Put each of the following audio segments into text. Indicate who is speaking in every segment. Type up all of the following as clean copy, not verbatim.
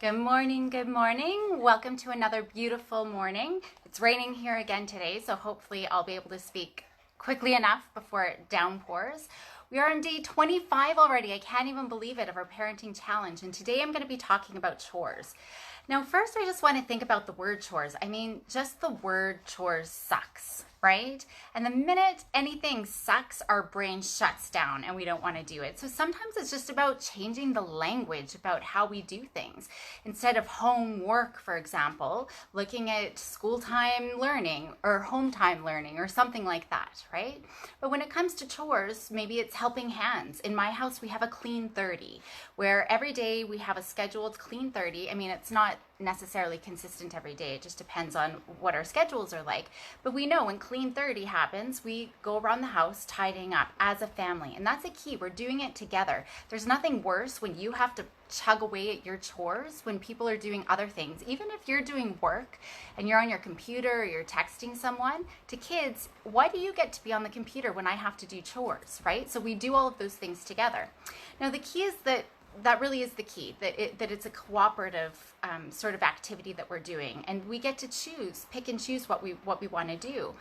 Speaker 1: Good morning, good morning. Welcome to another beautiful morning. It's raining here again today, so hopefully I'll be able to speak quickly enough before it downpours. We are on day 25 already. I can't even believe it, of our parenting challenge. And today I'm going to be talking about chores. Now, first, I just want to think about the word chores. I mean, just the word chores sucks, right? And the minute anything sucks, our brain shuts down and we don't want to do it. So sometimes it's just about changing the language about how we do things. Instead of homework, for example, looking at school time learning or home time learning or something like that, right? But when it comes to chores, maybe it's helping hands. In my house, we have a clean 30, where every day we have a scheduled clean 30. I mean, it's not necessarily consistent every day. It just depends on what our schedules are like. But we know when clean 30 happens, we go around the house tidying up as a family. And that's a key. We're doing it together. There's nothing worse when you have to chug away at your chores when people are doing other things. Even if you're doing work and you're on your computer or you're texting someone, to kids, why do you get to be on the computer when I have to do chores, right? So we do all of those things together. Now, the key is that really is the key, that it's a cooperative sort of activity that we're doing, and we get to pick and choose what we want to do.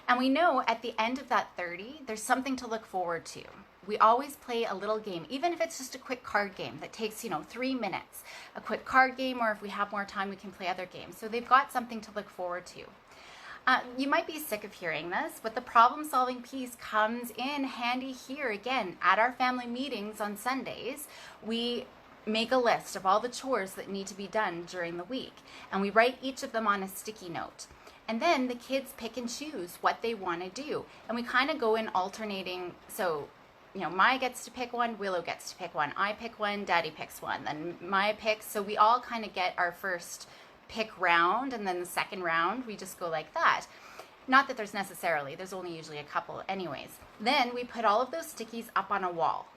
Speaker 1: And we know at the end of that 30, there's something to look forward to. We always play a little game, even if it's just a quick card game that takes 3 minutes, a quick card game, or if we have more time, we can play other games. So they've got something to look forward to. You might be sick of hearing this, but the problem-solving piece comes in handy here again. At our family meetings on Sundays, we make a list of all the chores that need to be done during the week, and we write each of them on a sticky note. And then the kids pick and choose what they want to do, and we kind of go in alternating. So Maya gets to pick one, Willow gets to pick one, I pick one, Daddy picks one, then Maya picks. So we all kind of get our first pick round, and then the second round we just go like that. Not that there's only usually a couple anyways. Then we put all of those stickies up on a wall.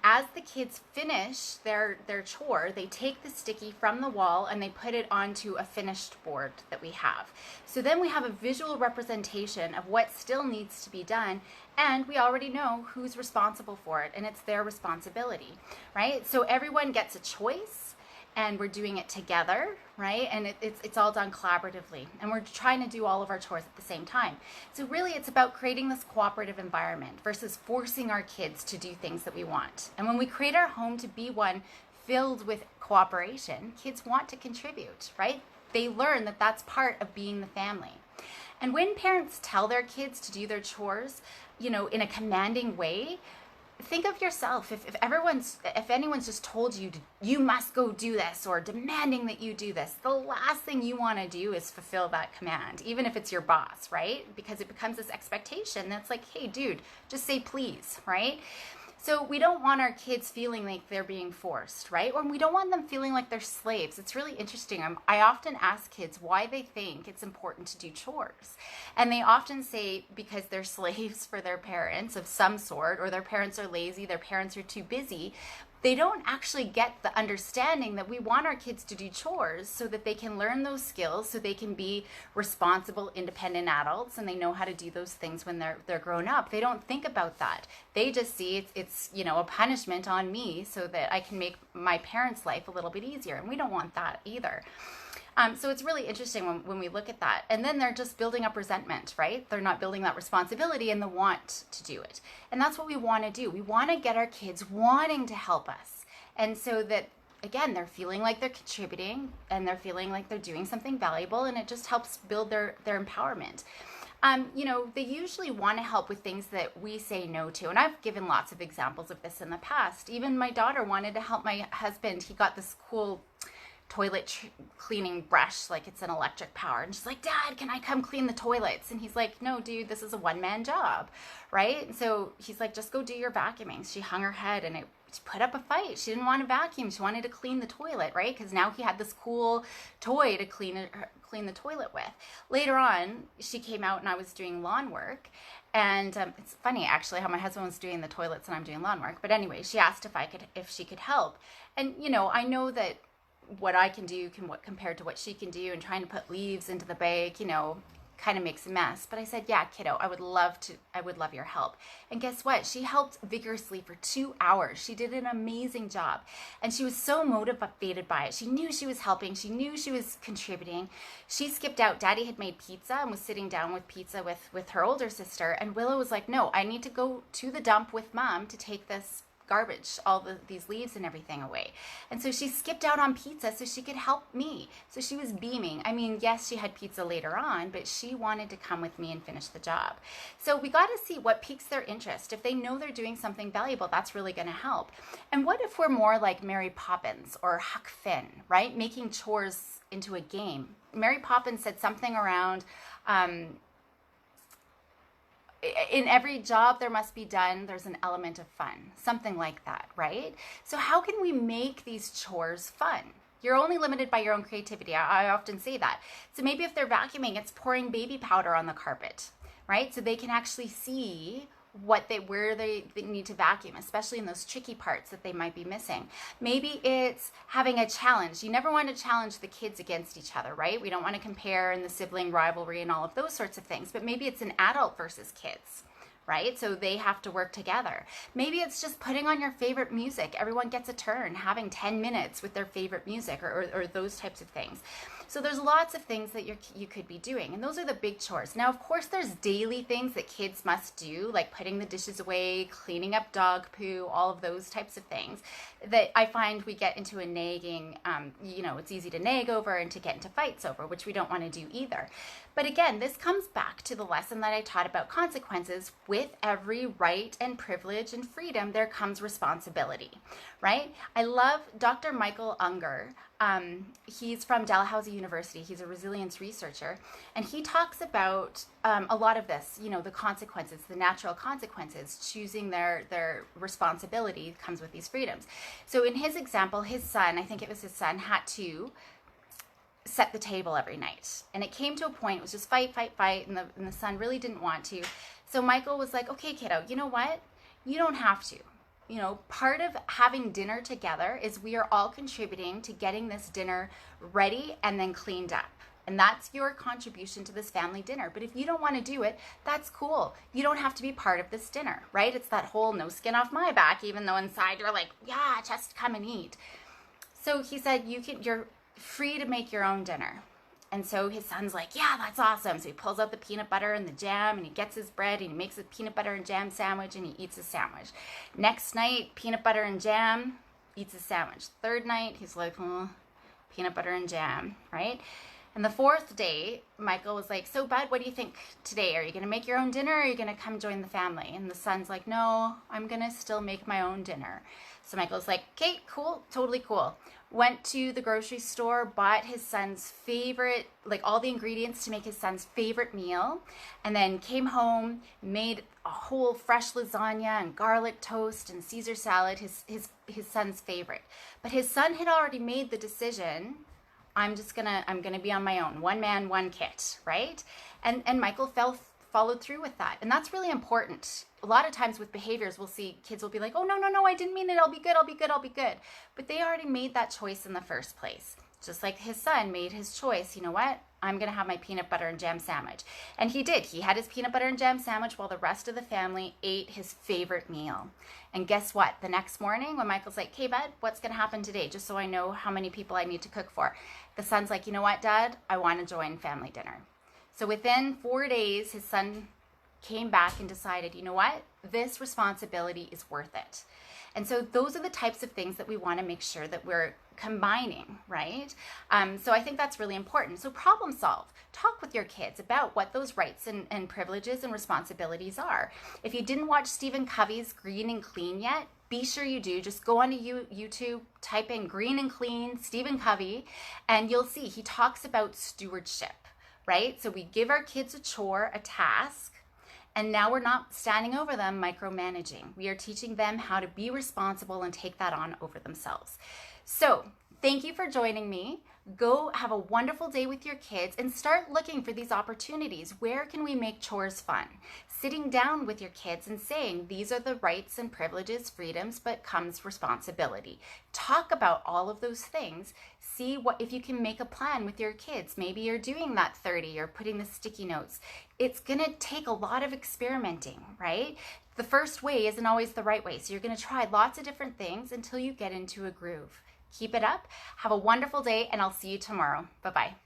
Speaker 1: As the kids finish their chore, they take the sticky from the wall and they put it onto a finished board that we have. So then we have a visual representation of what still needs to be done, and we already know who's responsible for it, and it's their responsibility, right? So everyone gets a choice, and we're doing it together, right? And it's all done collaboratively. And we're trying to do all of our chores at the same time. So really it's about creating this cooperative environment versus forcing our kids to do things that we want. And when we create our home to be one filled with cooperation, kids want to contribute, right? They learn that that's part of being the family. And when parents tell their kids to do their chores, in a commanding way, think of yourself. If anyone's just told you you must go do this, or demanding that you do this, the last thing you want to do is fulfill that command, even if it's your boss, right? Because it becomes this expectation that's like, hey dude, just say please, right? So we don't want our kids feeling like they're being forced, right? Or we don't want them feeling like they're slaves. It's really interesting. I often ask kids why they think it's important to do chores. And they often say because they're slaves for their parents of some sort, or their parents are lazy, their parents are too busy. They don't actually get the understanding that we want our kids to do chores so that they can learn those skills, so they can be responsible, independent adults, and they know how to do those things when they're grown up. They don't think about that. They just see it's a punishment on me so that I can make my parents' life a little bit easier, and we don't want that either. So it's really interesting when we look at that. And then they're just building up resentment, right? They're not building that responsibility and the want to do it. And that's what we want to do. We want to get our kids wanting to help us. And so that, again, they're feeling like they're contributing and they're feeling like they're doing something valuable, and it just helps build their empowerment. They usually want to help with things that we say no to. And I've given lots of examples of this in the past. Even my daughter wanted to help my husband. He got this cool toilet cleaning brush, like it's an electric power, and she's like, Dad, can I come clean the toilets? And he's like, no dude, this is a one-man job, right? And so he's like, just go do your vacuuming. She hung her head and it put up a fight. She didn't want to vacuum, she wanted to clean the toilet, right? Because now he had this cool toy to clean the toilet with. Later on, she came out and I was doing lawn work, and it's funny actually how my husband was doing the toilets and I'm doing lawn work. But anyway, she asked if she could help, and I know that what I can do compared to what she can do, and trying to put leaves into the bag, kind of makes a mess. But I said, yeah, kiddo, I would love your help. And guess what? She helped vigorously for 2 hours. She did an amazing job. And she was so motivated by it. She knew she was helping. She knew she was contributing. She skipped out. Daddy had made pizza and was sitting down with pizza with her older sister. And Willow was like, no, I need to go to the dump with Mom to take this garbage, these leaves and everything away. And so she skipped out on pizza so she could help me. So she was beaming. I mean, yes, she had pizza later on, but she wanted to come with me and finish the job. So we got to see what piques their interest. If they know they're doing something valuable, that's really going to help. And what if we're more like Mary Poppins or Huck Finn, right? Making chores into a game. Mary Poppins said something around, in every job there must be done, there's an element of fun. Something like that, right? So how can we make these chores fun? You're only limited by your own creativity. I often say that. So maybe if they're vacuuming, it's pouring baby powder on the carpet, right? So they can actually see where they need to vacuum, especially in those tricky parts that they might be missing. Maybe it's having a challenge. You never want to challenge the kids against each other, right? We don't want to compare in the sibling rivalry and all of those sorts of things, but maybe it's an adult versus kids, right? So they have to work together. Maybe it's just putting on your favorite music. Everyone gets a turn, having 10 minutes with their favorite music or those types of things. So there's lots of things that you could be doing, and those are the big chores. Now, of course, there's daily things that kids must do, like putting the dishes away, cleaning up dog poo, all of those types of things that I find we get into a nagging, it's easy to nag over and to get into fights over, which we don't want to do either. But again, this comes back to the lesson that I taught about consequences. With every right and privilege and freedom, there comes responsibility, right? I love Dr. Michael Unger. He's from Dalhousie University. He's a resilience researcher, and he talks about a lot of this, the consequences, the natural consequences. Choosing their responsibility comes with these freedoms. So in his example, his son, had to set the table every night. And it came to a point, it was just fight, and the son really didn't want to. So Michael was like, okay, kiddo, you know what? You don't have to. Part of having dinner together is we are all contributing to getting this dinner ready and then cleaned up. And that's your contribution to this family dinner. But if you don't want to do it, that's cool. You don't have to be part of this dinner, right? It's that whole no skin off my back, even though inside you're like, yeah, just come and eat. So he said, you're free to make your own dinner. And so his son's like, yeah, that's awesome. So he pulls out the peanut butter and the jam, and he gets his bread, and he makes a peanut butter and jam sandwich, and he eats his sandwich. Next night, peanut butter and jam, eats his sandwich. Third night, he's like, peanut butter and jam, right? And the fourth day, Michael was like, so bud, what do you think today? Are you going to make your own dinner, or are you going to come join the family? And the son's like, no, I'm going to still make my own dinner. So Michael's like, okay, cool, totally cool. Went to the grocery store, bought his son's favorite, like all the ingredients to make his son's favorite meal, and then came home, made a whole fresh lasagna and garlic toast and Caesar salad, his son's favorite. But his son had already made the decision, I'm gonna be on my own, one man, one kit, right? And Michael followed through with that. And that's really important. A lot of times with behaviors, we'll see kids will be like, oh, no, I didn't mean it. I'll be good. But they already made that choice in the first place. Just like his son made his choice. You know what? I'm going to have my peanut butter and jam sandwich. And he did. He had his peanut butter and jam sandwich while the rest of the family ate his favorite meal. And guess what? The next morning when Michael's like, okay, bud, what's going to happen today? Just so I know how many people I need to cook for. The son's like, you know what, Dad? I want to join family dinner. So within 4 days, his son came back and decided, you know what, this responsibility is worth it. And so those are the types of things that we want to make sure that we're combining, right? So I think that's really important. So problem solve. Talk with your kids about what those rights and privileges and responsibilities are. If you didn't watch Stephen Covey's Green and Clean yet, be sure you do. Just go onto YouTube, type in Green and Clean, Stephen Covey, and you'll see he talks about stewardship. Right? So we give our kids a chore, a task, and now we're not standing over them micromanaging. We are teaching them how to be responsible and take that on over themselves. So thank you for joining me. Go have a wonderful day with your kids and start looking for these opportunities. Where can we make chores fun? sitting down with your kids and saying, these are the rights and privileges, freedoms, but comes responsibility. Talk about all of those things. See what if you can make a plan with your kids. Maybe you're doing that 30 or putting the sticky notes. It's gonna take a lot of experimenting, right? The first way isn't always the right way. So you're gonna try lots of different things until you get into a groove. Keep it up. Have a wonderful day, and I'll see you tomorrow. Bye-bye.